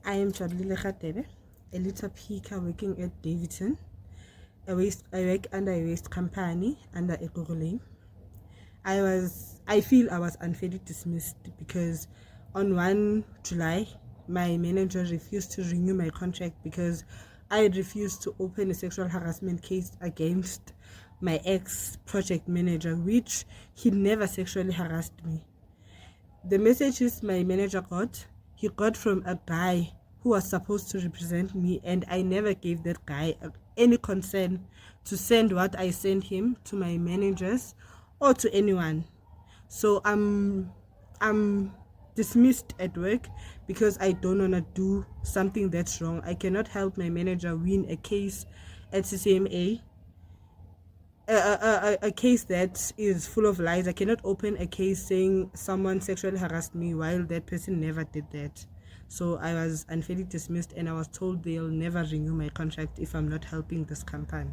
I am Jabulile Khatebe, a little picker working at Davidson. I work under a waste company under Ekurhuleni. I feel I was unfairly dismissed because on 1 July my manager refused to renew my contract because I had refused to open a sexual harassment case against my ex project manager, which he never sexually harassed me. The messages my manager he got from a guy who was supposed to represent me, and I never gave that guy any consent to send what I sent him to my managers or to anyone. So I'm dismissed at work because I don't want to do something that's wrong. I cannot help my manager win a case at CCMA, a case that is full of lies. I cannot open a case saying someone sexually harassed me while that person never did that. So I was unfairly dismissed, and I was told they'll never renew my contract if I'm not helping this company.